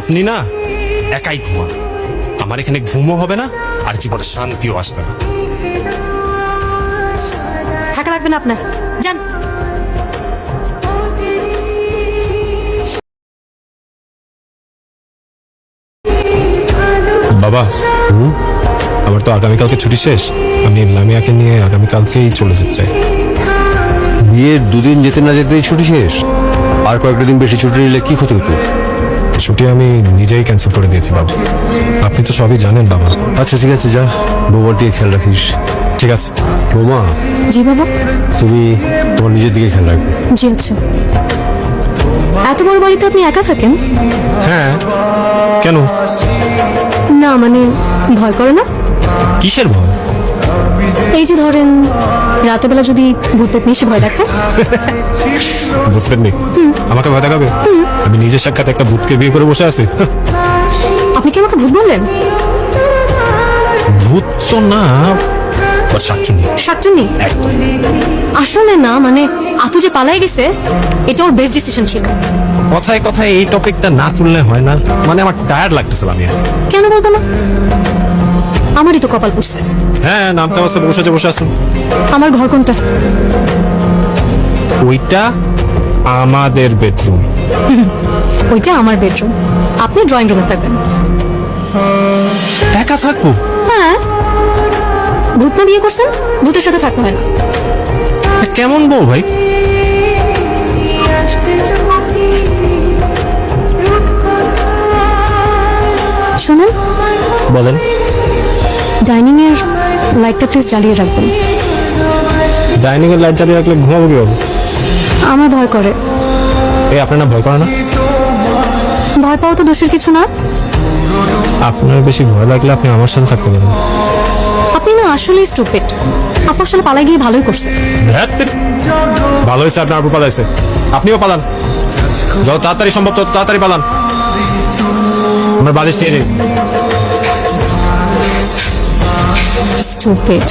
আপনি না একাই ঘুমান, আমার এখানে ঘুমও হবে না আর জীবনে শান্তিও আসবে না। থাকা লাগবে না আপনার, যান। বাবা, আমার তো আগামীকালকে ছুটি শেষ, আমি লামিয়াকে নিয়ে আগামীকালকেই চলে যেতে চাই। বিয়ের দুদিন যেতে না যেতেই ছুটি শেষ, আর কয়েকটা দিন বেশি ছুটি নিলে কি ক্ষতি হতো? ছুটি আমি নিজেই ক্যান্সেল করে দিয়েছি বাবা, আপনি তো সবই জানেন বাবা। আচ্ছা ঠিক আছে, যা, বৌমার দিকে খেয়াল রাখিস। ঠিক আছে বৌমা, জি বাবা। তুমি তোমার নিজের দিকে খেয়াল রাখবে। জি আচ্ছা। এত বড় বাড়িতে আপনি একা থাকেন? হ্যাঁ, কেন? না মানে ভয় করে না? কিসের ভয়? এই যে ধরেন রাতের বেলা যদি ভূত পেতনি এসে ভয় দেখায়। ভূত নেই, আমাকে ভয় দেখাবে? আমি নিজের সাক্ষাৎ একটা ভূতকে বিয়ে করে বসে আছি। আপনি কি আমাকে ভূত বললেন? ভূত তো না, বাট শাকচুন্নি। শাকচুন্নি? একদম। আসলে না মানে আপু যে পালাই গেছে এটা ওর বেস্ট ডিসিশন ছিল। কথায় কথায় এই টপিকটা না তুললে হয় না, মানে আমার টায়ার্ড লাগতেছে লামিয়া। কেন বলবো না? আমারই তো কপাল পড়ছে। হ্যাঁ, নামতে অবস্থা বসে আছেন। আমার ঘর কোনটা? ওইটা আমাদের বেডরুম। ওইটা আমার বেডরুম, আপনি ড্রয়িং রুমে থাকবেন। একা থাকবো? হ্যাঁ, ভূত না বিয়ে করছেন, ভূতের সাথে থাকতে হয় না। কেমন বউ ভাই? শোনেন, বলেন। ডাইনিং এর লাইটটা প্লিজ জ্বালিয়ে রাখবেন। ডাইনিং এর লাইট জ্বালিয়ে রাখলে ঘুমাবো কিভাবে? আমার ভয় করে। এই আপনার না ভয় করে না? ভয় পাওয়া তো দোষের কিছু না। আপনার বেশি ভয় লাগলে আপনি আমার সাথে থাকতে পারেন। আপনি না আসলেই স্টুপিড। আপু আসলে পালাই গিয়ে ভালোই করছে। ভালো হয়েছে আপনার আপু পালাইছে, আপনিও পালান। যত তাড়াতাড়ি সম্ভব তত তাড়াতাড়ি পালান। আমার বালিশ নিয়ে নিন। স্টুপিড।